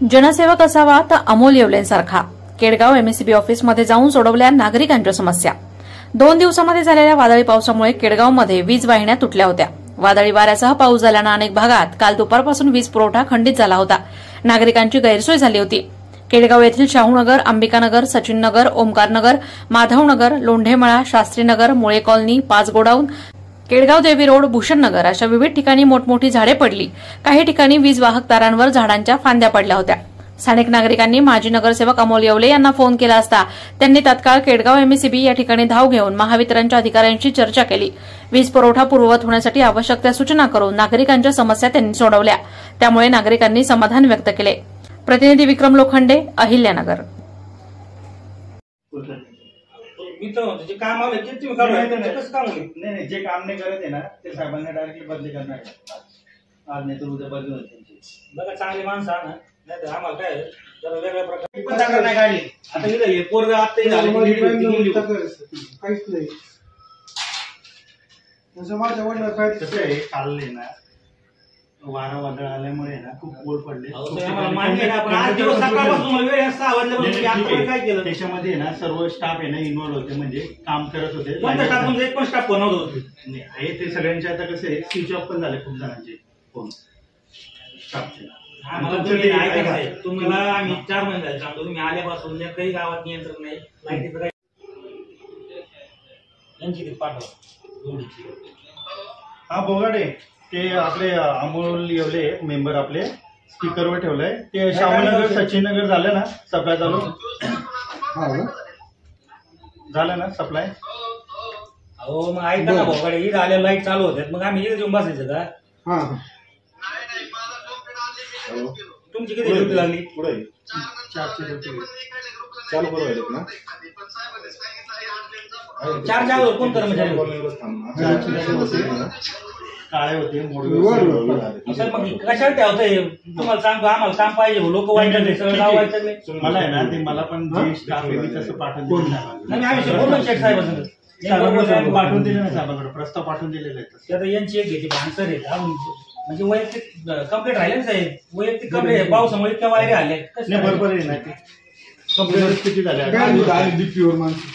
जनसेवक असावा तर अमोल येवलेंसारखा केडगाव एमएससीबी ऑफिसमध्ये जाऊन सोडवल्या नागरिकांच्या समस्या। 2 दिवसांमध्ये झालेल्या वादळी पावसामुळे केडगावमध्ये वीज वाहिन्या तुटल्या होत्या। वादळी वाऱ्यासह पाऊस झाल्यानं अनेक भागात काल दुपारपासून वीज पुरवठा खंडित झाला होता। नागरिकांची गैरसोय झाली होती। केडगाव येथील शाहूनगर, अंबिकानगर, सचिननगर, ओमकारनगर, माधवनगर, लोंढेमळा, शास्त्रीनगर, मुळे कॉलनी, 5 गोडाऊन, केडगाव देवी रोड, भूषणनगर अशा विविध ठिकाणी मोठमोठी झाडे पडली। काही ठिकाणी वीज वाहक तारांवर झाडांच्या फांद्या पडल्या होत्या। स्थानिक नागरिकांनी माजी नगरसेवक अमोल येवले यांना फोन केला असता त्यांनी तात्काळ केडगाव एमएससीबी या ठिकाणी धाव घेऊन महावितरणच्या अधिकाऱ्यांशी चर्चा केली। वीज पुरवठा पूर्ववत होण्यासाठी आवश्यक त्या सूचना करून नागरिकांच्या समस्या त्यांनी सोडवल्या। त्यामुळे नागरिकांनी समाधान व्यक्त केले। प्रतिनिधी विक्रम लोखंडे, अहिल्यानगर। जे काम आले ते तुम्ही करू, कसं काम होईल? नाही, जे काम नाही करत आहे ना ते साहेबांना डायरेक्टली बदली करणार आहे। आज नाही तर उद्या बदली होईल त्यांची। बघा चांगली माणसं आणा, नाही तर आम्हाला काय जरा वेगळ्या प्रकारे पण तक्रार नाही काढली। आता इथं हे पोरग आत्ताही झालं काहीच नाही म्हणजे माझ्या वडिलांना काय कसं आहे, काढले ना वारा वादळ आल्यामुळे ना खूप ओढ पडले। मान्य आहे, पण आज दिवस सकाळपासून वेळ 6 वाजल्यापासून काय केलं त्याच्यामध्ये ना सर्व स्टाफ आहे ना इन्व्हॉल्व होते, म्हणजे काम करत होते। कोणत्या स्टाफ म्हणजे एक पण स्टाफ बनवत होते आहे ते सगळ्यांचे आता कसं आहे स्विच ऑफ पण झाले खूप जणांचे फोन स्टाफचे। तुम्हाला आम्ही 4 महिने झाले सांगतो, तुम्ही आल्यापासून काही गावात नियंत्रण नाही, लाईटीचं काही यांची पाठवा। हा बोगाडे ते आपले अमोल येवले मेंबर आपले स्पीकरवर ठेवलंय। ते शाहूनगर सचिननगर झालं ना सप्लाय चालू झालं ना सप्लाय? हो मग ऐका ना बोगाडे, इथं आल्या लाईट चालू होत्यात, मग आम्ही इथं येऊन बसायचं का? तुमची किती ड्युटी लागली? पुढे 4ची ड्युटी चालू करू ना 4 कोण कर्मचारी काळे होते मग कशावर ठेवतंय? तुम्हाला सांगतो आम्हाला काम पाहिजे, लोक वाईट सगळं गाव वाईट चालले। मला आहे ना ते मला पण जे स्टाफ आहे तसं पाठवून आम्ही शेख साहेब पाठवून दिले ना साहेबांकडे प्रस्ताव पाठवून दिलेले आहेत। आता यांची एक घेते भानसर आहे म्हणजे वैयक्तिक कंप्लेंट राहिले ना साहेब, वैयक्तिक कंप्लेंट पावसामुळे इतक्या वायरे आल्या बरोबर आहे ना ते कंप्लेंट किती झाल्या डीपीवर माणसं